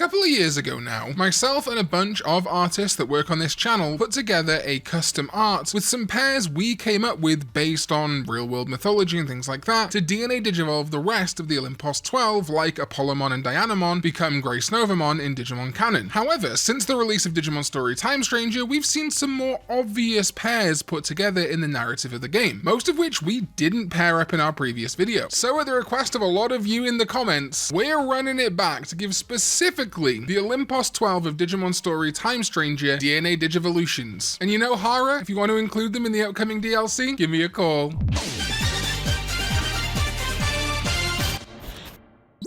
couple of years ago now, myself and a bunch of artists that work on this channel put together a custom art with some pairs we came up with based on real-world mythology and things like that to DNA Digivolve the rest of the Olympos XII, like Apollomon and Dianamon become Gracenovamon in Digimon canon. However, since the release of Digimon Story Time Stranger, we've seen some more obvious pairs put together in the narrative of the game, most of which we didn't pair up in our previous video. So at the request of a lot of you in the comments, we're running it back to give specifically the Olympos XII of Digimon Story Time Stranger DNA Digivolutions. And you know, Hara, if you want to include them in the upcoming DLC, give me a call.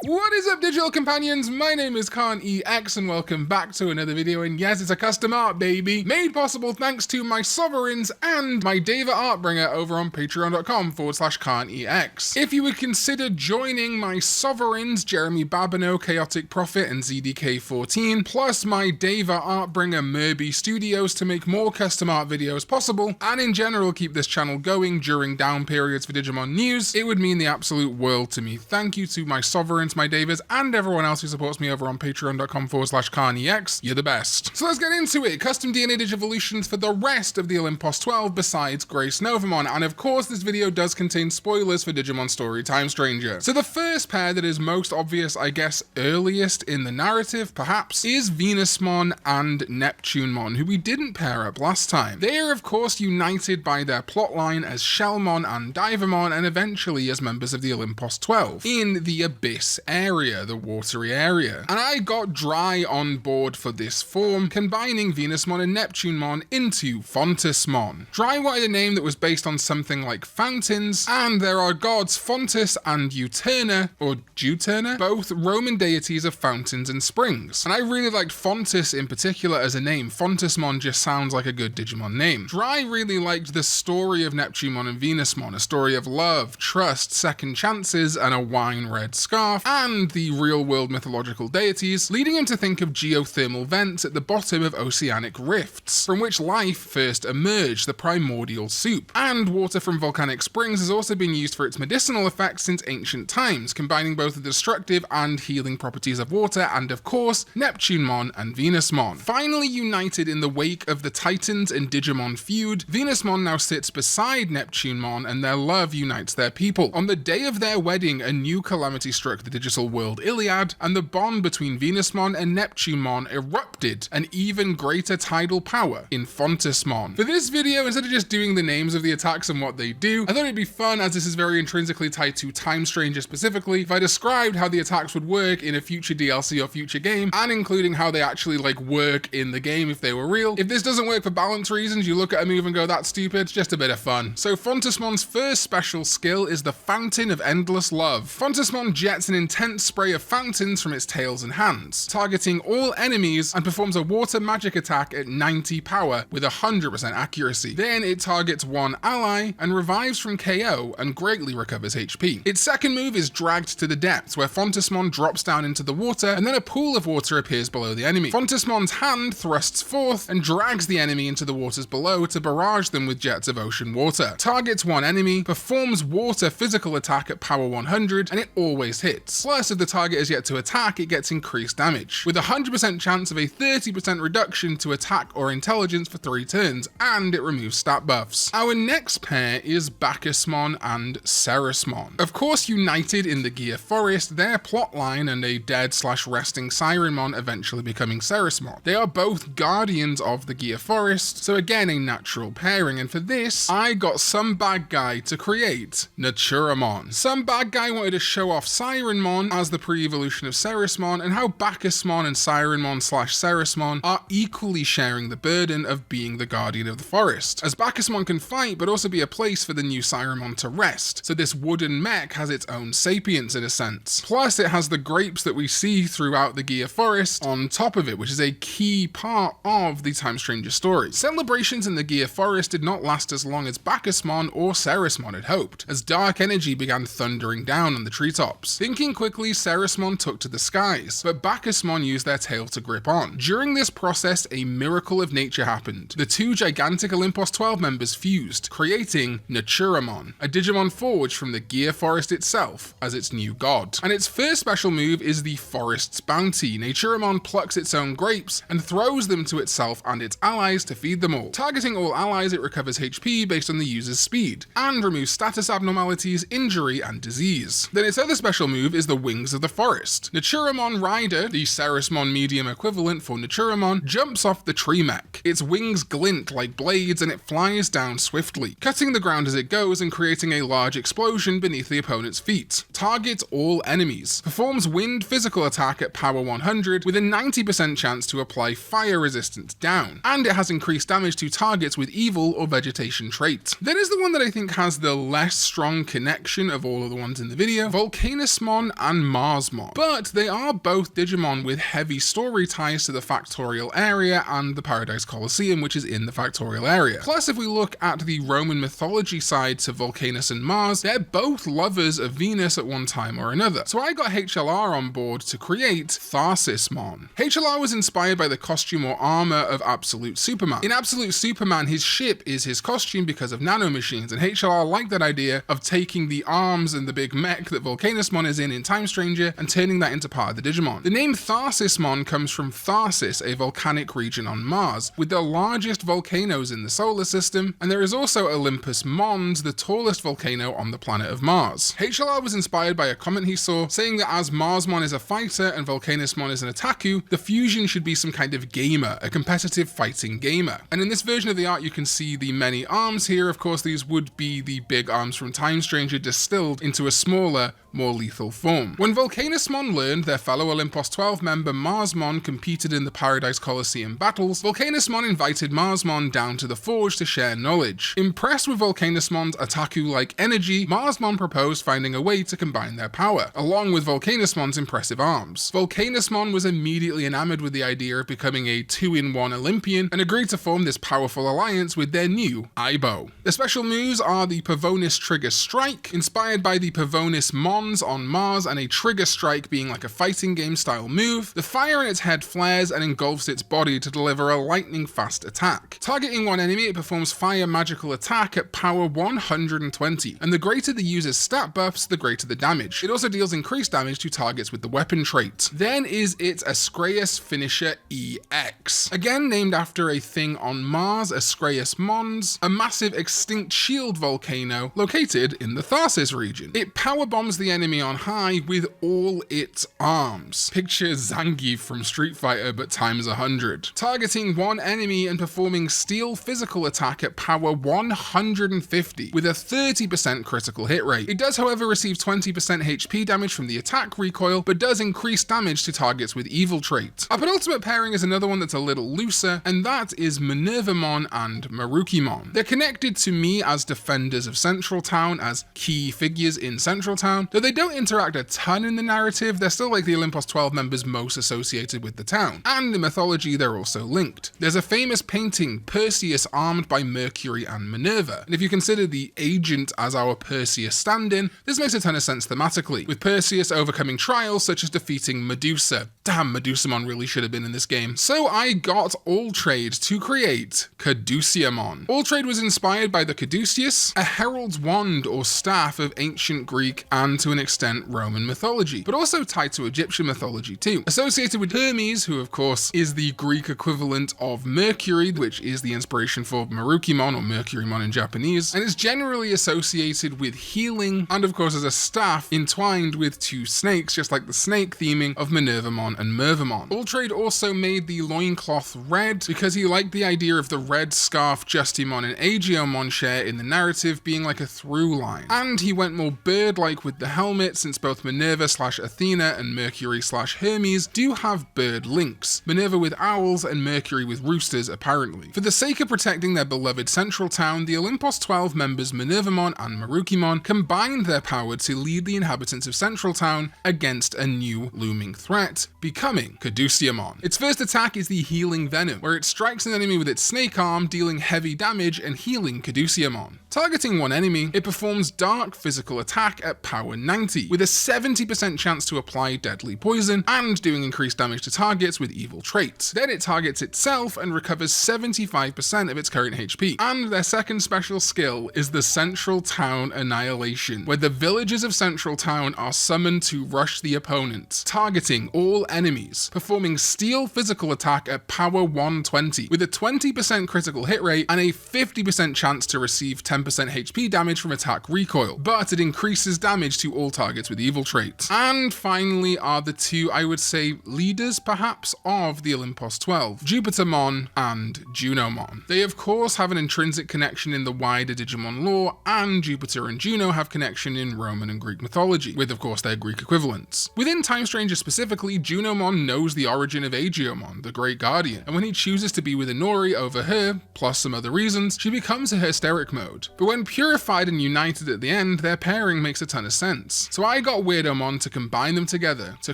What is up, digital companions? My name is Karn EX and welcome back to another video, and yes, it's a custom art, baby, made possible thanks to my sovereigns and my Deva Artbringer over on patreon.com/Karn EX. If you would consider joining my sovereigns, Jeremy Babineau, Chaotic Prophet, and ZDK14, plus my Deva Artbringer Merby Studios to make more custom art videos possible, and in general keep this channel going during down periods for Digimon news, it would mean the absolute world to me. Thank you to my sovereigns, my Davas, and everyone else who supports me over on patreon.com/Karn EX. You're the best. So let's get into it. Custom DNA Digivolutions for the rest of the Olympos XII besides Gracenovamon, and of course this video does contain spoilers for Digimon Story Time Stranger. So the first pair that is most obvious, I guess earliest in the narrative perhaps, is Venusmon and Neptunemon, who we didn't pair up last time. They are of course united by their plotline as Shellmon and Divamon, and eventually as members of the Olympos XII in the Abyss area, the watery area. And I got Dry on board for this form, combining Venusmon and Neptunemon into Fontusmon. Dry wanted a name that was based on something like fountains, and there are gods Fontus and Juturna, or Juturna, both Roman deities of fountains and springs. And I really liked Fontus in particular as a name. Fontusmon just sounds like a good Digimon name. Dry really liked the story of Neptunemon and Venusmon, a story of love, trust, second chances, and a wine-red scarf, and the real-world mythological deities, leading him to think of geothermal vents at the bottom of oceanic rifts, from which life first emerged, the primordial soup. And water from volcanic springs has also been used for its medicinal effects since ancient times, combining both the destructive and healing properties of water, and of course, Neptunemon and Venusmon. Finally united in the wake of the Titans and Digimon feud, Venusmon now sits beside Neptunemon, and their love unites their people. On the day of their wedding, a new calamity struck the digital world Iliad, and the bond between Venusmon and Neptunemon erupted an even greater tidal power in Fontusmon. For this video, instead of just doing the names of the attacks and what they do, I thought it'd be fun, as this is very intrinsically tied to Time Stranger specifically, if I described how the attacks would work in a future DLC or future game, and including how they actually work in the game if they were real. If this doesn't work for balance reasons, you look at a move and go, that's stupid, it's just a bit of fun. So Fontusmon's first special skill is the Fountain of Endless Love. Fontusmon jets an intense spray of fountains from its tails and hands, targeting all enemies, and performs a water magic attack at 90 power with 100% accuracy. Then it targets one ally and revives from KO and greatly recovers HP. Its second move is Dragged to the Depths, where Fontusmon drops down into the water and then a pool of water appears below the enemy. Fontusmon's hand thrusts forth and drags the enemy into the waters below to barrage them with jets of ocean water. Targets one enemy, performs water physical attack at power 100, and it always hits. Plus, if the target is yet to attack, it gets increased damage, with a 100% chance of a 30% reduction to attack or intelligence for 3 turns, and it removes stat buffs. Our next pair is Bacchusmon and Ceresmon. Of course, united in the Gear Forest, their plotline and a dead/resting Sirenmon eventually becoming Ceresmon. They are both guardians of the Gear Forest, so again a natural pairing, and for this, I got some bad guy to create Naturamon. Some bad guy wanted to show off Sirenmon as the pre-evolution of Ceresmon, and how Bacchusmon and Sirenmon/Ceresmon are equally sharing the burden of being the guardian of the forest, as Bacchusmon can fight but also be a place for the new Sirenmon to rest, so this wooden mech has its own sapience in a sense. Plus it has the grapes that we see throughout the Gear Forest on top of it, which is a key part of the Time Stranger story. Celebrations in the Gear Forest did not last as long as Bacchusmon or Ceresmon had hoped, as dark energy began thundering down on the treetops. Thinking quickly, Ceresmon took to the skies, but Bacchusmon used their tail to grip on. During this process, a miracle of nature happened. The two gigantic Olympos XII members fused, creating Neptunemon, a Digimon forged from the Gear Forest itself as its new god. And its first special move is the Forest's Bounty. Neptunemon plucks its own grapes and throws them to itself and its allies to feed them all. Targeting all allies, it recovers HP based on the user's speed, and removes status abnormalities, injury, and disease. Then its other special move is the Wings of the Forest. Neptunemon Rider, the Ceresmon medium equivalent for Neptunemon, jumps off the tree mech. Its wings glint like blades and it flies down swiftly, cutting the ground as it goes and creating a large explosion beneath the opponent's feet. Targets all enemies. Performs wind physical attack at power 100 with a 90% chance to apply fire resistance down, and it has increased damage to targets with evil or vegetation traits. Then is the one that I think has the less strong connection of all of the ones in the video, Vulcanusmon and Marsmon. But they are both Digimon with heavy story ties to the Factorial area and the Paradise Colosseum, which is in the Factorial area. Plus, if we look at the Roman mythology side to Vulcanus and Mars, they're both lovers of Venus at one time or another. So I got HLR on board to create Tharcismon. HLR was inspired by the costume or armor of Absolute Superman. In Absolute Superman, his ship is his costume because of nanomachines, and HLR liked that idea of taking the arms and the big mech that Vulcanusmon is in Time Stranger and turning that into part of the Digimon. The name Tharcismon comes from Tharsis, a volcanic region on Mars, with the largest volcanoes in the solar system, and there is also Olympus Mons, the tallest volcano on the planet of Mars. HLR was inspired by a comment he saw saying that as Marsmon is a fighter and Vulcanusmon is an otaku, the fusion should be some kind of gamer, a competitive fighting gamer. And in this version of the art you can see the many arms here. Of course, these would be the big arms from Time Stranger distilled into a smaller, more lethal form. When Vulcanusmon learned their fellow Olympos XII member Marsmon competed in the Paradise Colosseum battles, Vulcanusmon invited Marsmon down to the forge to share knowledge. Impressed with Vulcanusmon's otaku-like energy, Marsmon proposed finding a way to combine their power, along with Vulcanusmon's impressive arms. Vulcanusmon was immediately enamored with the idea of becoming a 2-in-1 Olympian and agreed to form this powerful alliance with their new Aibo. The special moves are the Pavonis Trigger Strike, inspired by the Pavonis Mon on Mars, and a trigger strike being like a fighting game style move. The fire in its head flares and engulfs its body to deliver a lightning fast attack. Targeting one enemy, it performs fire magical attack at power 120, and the greater the user's stat buffs, the greater the damage. It also deals increased damage to targets with the weapon trait. Then is its Ascraeus finisher EX. Again named after a thing on Mars, Ascraeus Mons, a massive extinct shield volcano located in the Tharsis region. It power bombs the enemy on high with all its arms. Picture Zangief from Street Fighter but times 100. Targeting one enemy and performing steel physical attack at power 150 with a 30% critical hit rate. It does however receive 20% HP damage from the attack recoil, but does increase damage to targets with evil trait. Our penultimate pairing is another one that's a little looser, and that is Minervamon and Merukimon. They're connected to me as defenders of Central Town, as key figures in Central Town, though they don't interact a ton in the narrative. They're still like the Olympos XII members most associated with the town, and in mythology they're also linked. There's a famous painting, Perseus armed by Mercury and Minerva, and if you consider the agent as our Perseus stand-in, this makes a ton of sense thematically, with Perseus overcoming trials such as defeating Medusa. Damn, Medusamon really should have been in this game. So I got Alltrade to create Caduceumon. Alltrade was inspired by the Caduceus, a herald's wand or staff of ancient Greek and to an extent Roman mythology, but also tied to Egyptian mythology too. Associated with Hermes, who of course is the Greek equivalent of Mercury, which is the inspiration for Merukimon or Mercurymon in Japanese, and is generally associated with healing, and of course as a staff entwined with two snakes, just like the snake theming of Minervamon and Mervamon. Alltrade also made the loincloth red because he liked the idea of the red scarf Justimon and Aegeomon share in the narrative being like a through line, and he went more bird-like with the helmet since both Minerva/Athena and Mercury/Hermes do have bird links, Minerva with owls and Mercury with roosters apparently. For the sake of protecting their beloved Central Town, the Olympos XII members Minervamon and Merukimon combined their power to lead the inhabitants of Central Town against a new looming threat, becoming Caduceumon. Its first attack is the Healing Venom, where it strikes an enemy with its snake arm, dealing heavy damage and healing Caduceumon. Targeting one enemy, it performs Dark Physical Attack at power 90, with a 70% chance to apply deadly poison and doing increased damage to targets with evil traits. Then it targets itself and recovers 75% of its current HP. And their second special skill is the Central Town Annihilation, where the villagers of Central Town are summoned to rush the opponent, targeting all enemies, performing steel physical attack at power 120, with a 20% critical hit rate and a 50% chance to receive 10% HP damage from attack recoil, but it increases damage to all targets with evil traits. And finally are the two, I would say, leaders perhaps of the Olympos XII, Jupitermon and Junomon. They of course have an intrinsic connection in the wider Digimon lore, and Jupiter and Juno have connection in Roman and Greek mythology, with of course their Greek equivalents. Within Time Stranger specifically, Junomon knows the origin of Aegeomon, the Great Guardian, and when he chooses to be with Inori over her, plus some other reasons, she becomes a hysteric mode. But when purified and united at the end, their pairing makes a ton of sense. So I got Weirdomon to combine them together to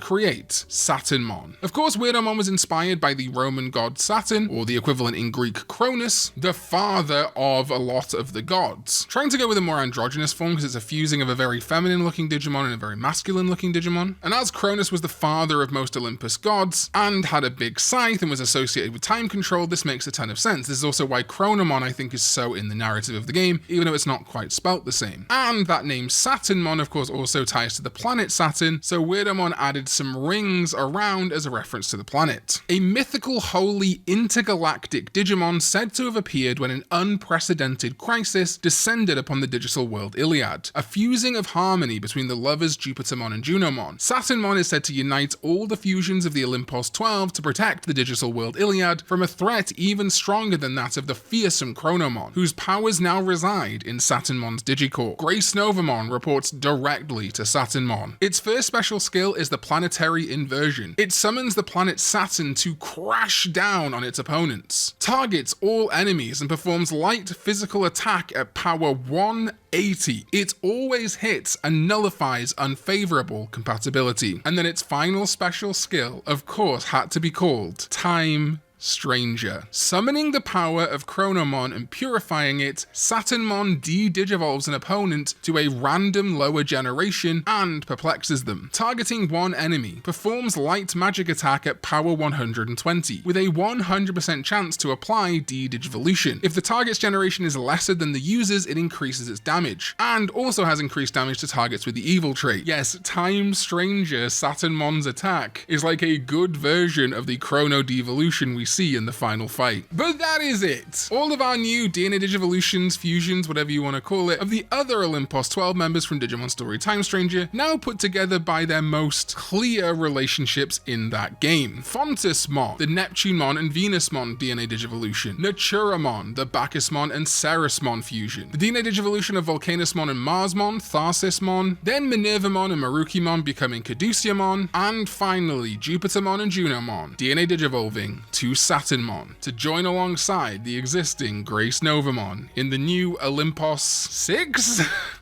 create Saturnmon. Of course, Weirdomon was inspired by the Roman god Saturn, or the equivalent in Greek Cronus, the father of a lot of the gods. Trying to go with a more androgynous form because it's a fusing of a very feminine looking Digimon and a very masculine looking Digimon. And as Cronus was the father of most Olympus gods, and had a big scythe and was associated with time control, this makes a ton of sense. This is also why Chronomon I think is so in the narrative of the game, even though it's not quite spelt the same. And that name Saturnmon of course also ties to the planet Saturn, so Weirdomon added some rings around as a reference to the planet. A mythical holy intergalactic Digimon said to have appeared when an unprecedented crisis descended upon the digital world Iliad, a fusing of harmony between the lovers Jupitermon and Junomon. Saturnmon is said to unite all the fusions of the Olympos XII to protect the digital world Iliad from a threat even stronger than that of the fearsome Chronomon, whose powers now reside in Saturnmon's Digicore. Grace-Novamon reports directly to Saturnmon. Its first special skill is the planetary inversion. It summons the planet Saturn to crash down on its opponents, targets all enemies, and performs light physical attack at power 180. It always hits and nullifies unfavorable compatibility. And then its final special skill, of course, had to be called Time Stranger. Summoning the power of Chronomon and purifying it, Saturnmon de-digivolves an opponent to a random lower generation and perplexes them. Targeting one enemy, performs light magic attack at power 120, with a 100% chance to apply de-digivolution. If the target's generation is lesser than the user's, it increases its damage, and also has increased damage to targets with the evil trait. Yes, Time Stranger Saturnmon's attack is like a good version of the Chrono devolution we see in the final fight. But that is it. All of our new DNA Digivolutions, fusions, whatever you want to call it, of the other Olympos XII members from Digimon Story Time Stranger, now put together by their most clear relationships in that game. Fontusmon, the Neptunemon and Venusmon DNA Digivolution. Naturamon, the Bacchusmon and Ceresmon fusion. The DNA Digivolution of Vulcanusmon and Marsmon, Tharsismon. Then Minervamon and Merukimon becoming Caduceumon. And finally, Jupitermon and Junomon DNA Digivolving to Saturnmon to join alongside the existing Grace-Novamon in the new Olympos VI.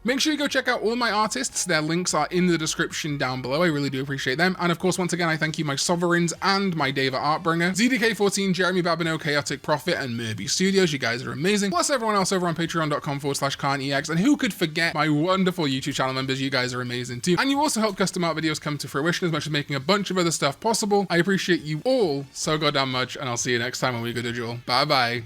Make sure you go check out all my artists. Their links are in the description down below. I really do appreciate them. And of course, once again, I thank you, my sovereigns and my Deva Artbringer, ZDK14, Jeremy Babineau, Chaotic Prophet, and Murby Studios. You guys are amazing. Plus everyone else over on patreon.com/Karn EX. And who could forget my wonderful YouTube channel members? You guys are amazing too. And you also help custom art videos come to fruition as much as making a bunch of other stuff possible. I appreciate you all so goddamn much, and I'll see you next time when we go digital. Bye bye.